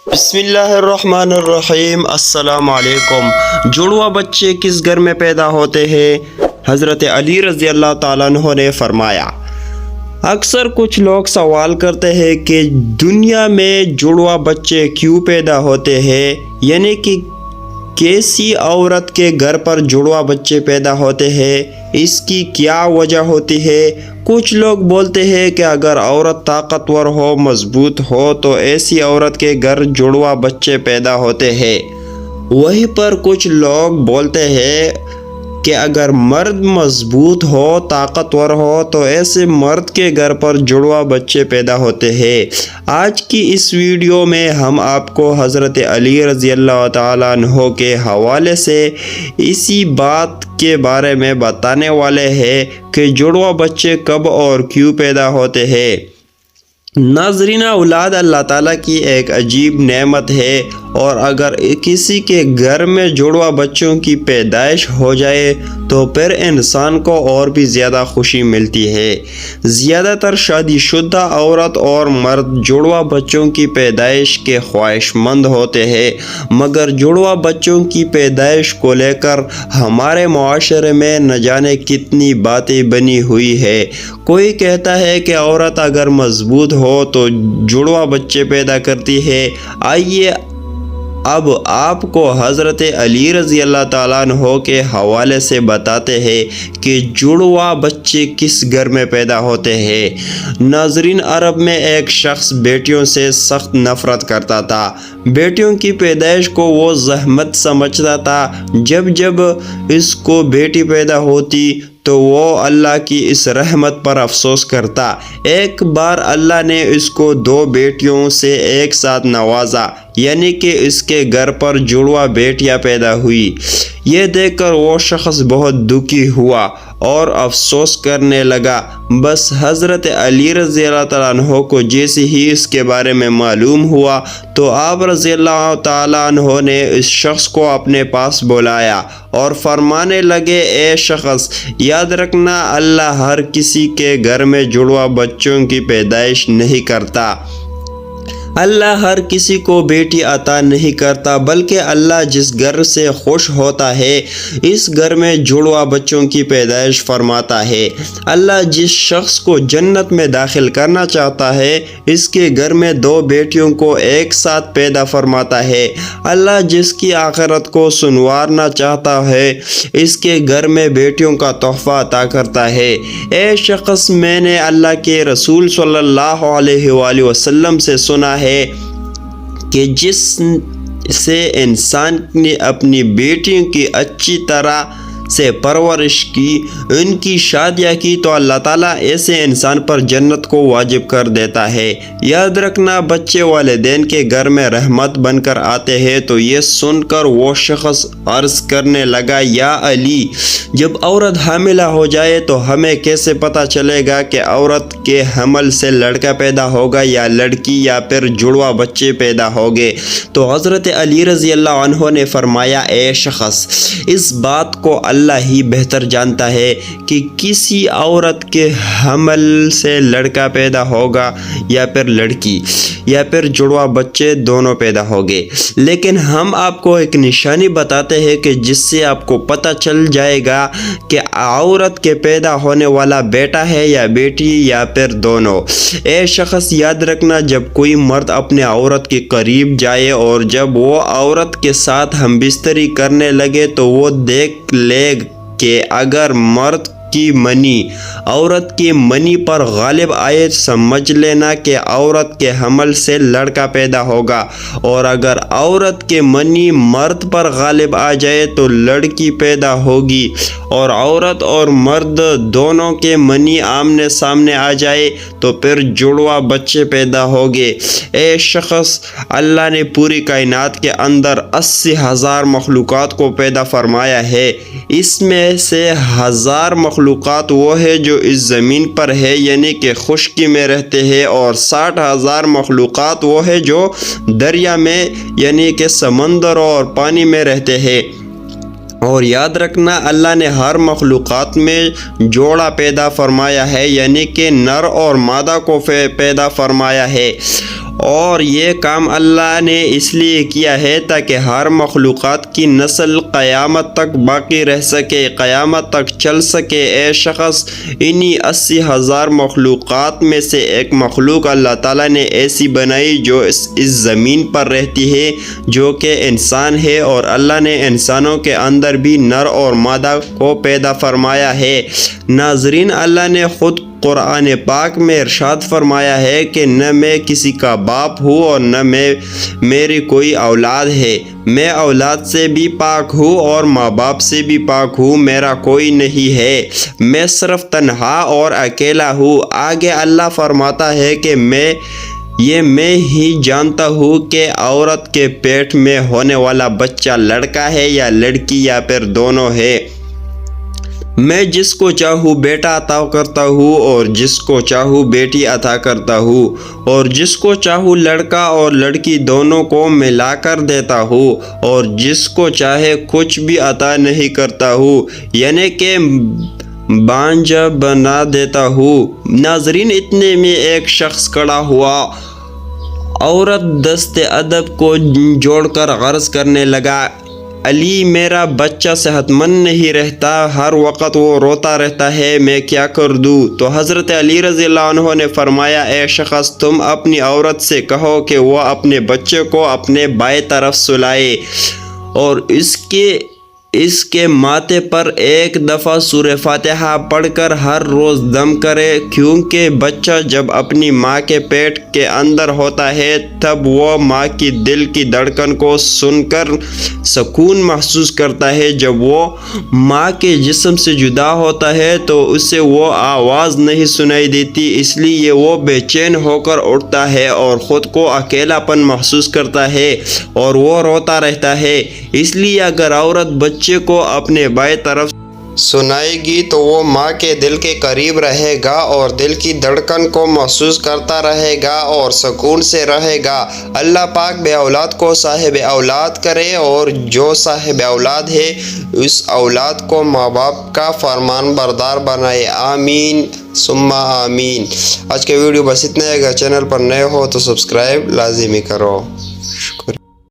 بسم اللہ الرحمن الرحیم۔ السلام علیکم۔ جڑواں بچے کس گھر میں پیدا ہوتے ہیں؟ حضرت علی رضی اللہ تعالیٰ عنہ نے فرمایا، اکثر کچھ لوگ سوال کرتے ہیں کہ دنیا میں جڑواں بچے کیوں پیدا ہوتے ہیں، یعنی کہ کیسی عورت کے گھر پر جڑواں بچے پیدا ہوتے ہیں، اس کی کیا وجہ ہوتی ہے؟ کچھ لوگ بولتے ہیں کہ اگر عورت طاقتور ہو، مضبوط ہو تو ایسی عورت کے گھر جڑواں بچے پیدا ہوتے ہیں۔ وہیں پر کچھ لوگ بولتے ہیں کہ اگر مرد مضبوط ہو، طاقتور ہو تو ایسے مرد کے گھر پر جڑواں بچے پیدا ہوتے ہیں۔ آج کی اس ویڈیو میں ہم آپ کو حضرت علی رضی اللہ تعالیٰ عنہ کے حوالے سے اسی بات کے بارے میں بتانے والے ہیں کہ جڑواں بچے کب اور کیوں پیدا ہوتے ہیں۔ ناظرین، اولاد اللہ تعالیٰ کی ایک عجیب نعمت ہے، اور اگر کسی کے گھر میں جڑواں بچوں کی پیدائش ہو جائے تو پھر انسان کو اور بھی زیادہ خوشی ملتی ہے۔ زیادہ تر شادی شدہ عورت اور مرد جڑواں بچوں کی پیدائش کے خواہش مند ہوتے ہیں، مگر جڑواں بچوں کی پیدائش کو لے کر ہمارے معاشرے میں نہ جانے کتنی باتیں بنی ہوئی ہے۔ کوئی کہتا ہے کہ عورت اگر مضبوط ہو تو جڑواں بچے پیدا کرتی ہے۔ آئیے اب آپ کو حضرت علی رضی اللہ تعالیٰ عنہ کے حوالے سے بتاتے ہیں کہ جڑواں بچے کس گھر میں پیدا ہوتے ہیں۔ ناظرین، عرب میں ایک شخص بیٹیوں سے سخت نفرت کرتا تھا۔ بیٹیوں کی پیدائش کو وہ زحمت سمجھتا تھا۔ جب اس کو بیٹی پیدا ہوتی تو وہ اللہ کی اس رحمت پر افسوس کرتا۔ ایک بار اللہ نے اس کو 2 بیٹیوں سے ایک ساتھ نوازا، یعنی کہ اس کے گھر پر جڑواں بیٹیاں پیدا ہوئی۔ یہ دیکھ کر وہ شخص بہت دکھی ہوا اور افسوس کرنے لگا۔ بس حضرت علی رضی اللہ تعالیٰ عنہ کو جیسے ہی اس کے بارے میں معلوم ہوا تو آپ رضی اللہ تعالیٰ عنہ نے اس شخص کو اپنے پاس بلایا اور فرمانے لگے، اے شخص، یاد رکھنا، اللہ ہر کسی کے گھر میں جڑواں بچوں کی پیدائش نہیں کرتا۔ اللہ ہر کسی کو بیٹی عطا نہیں کرتا، بلکہ اللہ جس گھر سے خوش ہوتا ہے اس گھر میں جڑواں بچوں کی پیدائش فرماتا ہے۔ اللہ جس شخص کو جنت میں داخل کرنا چاہتا ہے اس کے گھر میں 2 بیٹیوں کو ایک ساتھ پیدا فرماتا ہے۔ اللہ جس کی آخرت کو سنوارنا چاہتا ہے اس کے گھر میں بیٹیوں کا تحفہ عطا کرتا ہے۔ اے شخص، میں نے اللہ کے رسول صلی اللہ علیہ وآلہ وسلم سے سنا ہے کہ جس سے انسان نے اپنی بیٹیوں کی اچھی طرح سے پرورش کی، ان کی شادیاں کی، تو اللہ تعالیٰ ایسے انسان پر جنت کو واجب کر دیتا ہے۔ یاد رکھنا، بچے والدین کے گھر میں رحمت بن کر آتے ہیں۔ تو یہ سن کر وہ شخص عرض کرنے لگا، یا علی، جب عورت حاملہ ہو جائے تو ہمیں کیسے پتہ چلے گا کہ عورت کے حمل سے لڑکا پیدا ہوگا یا لڑکی، یا پھر جڑواں بچے پیدا ہوگے؟ تو حضرت علی رضی اللہ عنہ نے فرمایا، اے شخص، اس بات کو اللہ ہی بہتر جانتا ہے کہ کسی عورت کے حمل سے لڑکا پیدا ہوگا یا پھر لڑکی، یا پھر جڑواں بچے دونوں پیدا ہوگے، لیکن ہم آپ کو ایک نشانی بتاتے ہیں کہ جس سے آپ کو پتہ چل جائے گا کہ عورت کے پیدا ہونے والا بیٹا ہے یا بیٹی، یا پھر دونوں۔ اے شخص، یاد رکھنا، جب کوئی مرد اپنے عورت کے قریب جائے اور جب وہ عورت کے ساتھ ہم بستری کرنے لگے تو وہ دیکھ لے کہ اگر مرد کی منی عورت کی منی پر غالب آئے، سمجھ لینا کہ عورت کے حمل سے لڑکا پیدا ہوگا، اور اگر عورت کے منی مرد پر غالب آ جائے تو لڑکی پیدا ہوگی، اور عورت اور مرد دونوں کے منی آمنے سامنے آ جائے تو پھر جڑواں بچے پیدا ہوگے۔ اے شخص، اللہ نے پوری کائنات کے اندر 80,000 مخلوقات کو پیدا فرمایا ہے۔ اس میں سے 1000 مخلوقات وہ ہے جو اس زمین پر ہے، یعنی کہ خشکی میں رہتے ہیں، اور 60,000 مخلوقات وہ ہے جو دریا میں، یعنی کہ سمندر اور پانی میں رہتے ہیں۔ اور یاد رکھنا، اللہ نے ہر مخلوقات میں جوڑا پیدا فرمایا ہے، یعنی کہ نر اور مادہ کو پیدا فرمایا ہے۔ اور یہ کام اللہ نے اس لیے کیا ہے تاکہ ہر مخلوقات کی نسل قیامت تک باقی رہ سکے، قیامت تک چل سکے۔ اے شخص، انہی 80,000 مخلوقات میں سے ایک مخلوق اللہ تعالیٰ نے ایسی بنائی جو اس زمین پر رہتی ہے، جو کہ انسان ہے، اور اللہ نے انسانوں کے اندر بھی نر اور مادہ کو پیدا فرمایا ہے۔ ناظرین، اللہ نے خود قرآن پاک میں ارشاد فرمایا ہے کہ نہ میں کسی کا باپ ہوں اور نہ میری کوئی اولاد ہے، میں اولاد سے بھی پاک ہوں اور ماں باپ سے بھی پاک ہوں، میرا کوئی نہیں ہے، میں صرف تنہا اور اکیلا ہوں۔ آگے اللہ فرماتا ہے کہ میں ہی جانتا ہوں کہ عورت کے پیٹ میں ہونے والا بچہ لڑکا ہے یا لڑکی یا پھر دونوں ہے۔ میں جس کو چاہوں بیٹا عطا کرتا ہوں اور جس کو چاہوں بیٹی عطا کرتا ہوں، اور جس کو چاہوں لڑکا اور لڑکی دونوں کو ملا کر دیتا ہوں، اور جس کو چاہے کچھ بھی عطا نہیں کرتا ہوں، یعنی کہ بانجھا بنا دیتا ہوں۔ ناظرین، اتنے میں ایک شخص کھڑا ہوا۔ عورت دست ادب کو جوڑ کر عرض کرنے لگا، علی، میرا بچہ صحت مند نہیں رہتا، ہر وقت وہ روتا رہتا ہے، میں کیا کر دوں؟ تو حضرت علی رضی اللہ عنہ نے فرمایا، اے شخص، تم اپنی عورت سے کہو کہ وہ اپنے بچے کو اپنے بائیں طرف سلائے اور اس کے ماتھے پر ایک دفعہ سورہ فاتحہ پڑھ کر ہر روز دم کرے، کیونکہ بچہ جب اپنی ماں کے پیٹ کے اندر ہوتا ہے تب وہ ماں کی دل کی دھڑکن کو سن کر سکون محسوس کرتا ہے۔ جب وہ ماں کے جسم سے جدا ہوتا ہے تو اسے وہ آواز نہیں سنائی دیتی، اس لیے وہ بے چین ہو کر اٹھتا ہے اور خود کو اکیلا پن محسوس کرتا ہے اور وہ روتا رہتا ہے۔ اس لیے اگر عورت بچے کو اپنے بائیں طرف سنائے گی تو وہ ماں کے دل کے قریب رہے گا اور دل کی دھڑکن کو محسوس کرتا رہے گا اور سکون سے رہے گا۔ اللہ پاک بے اولاد کو صاحب اولاد کرے، اور جو صاحب اولاد ہے اس اولاد کو ماں باپ کا فرمان بردار بنائے۔ آمین ثم آمین۔ آج کے ویڈیو بس اتنا ہے۔ اگر چینل پر نئے ہو تو سبسکرائب لازمی کرو۔ شکریہ۔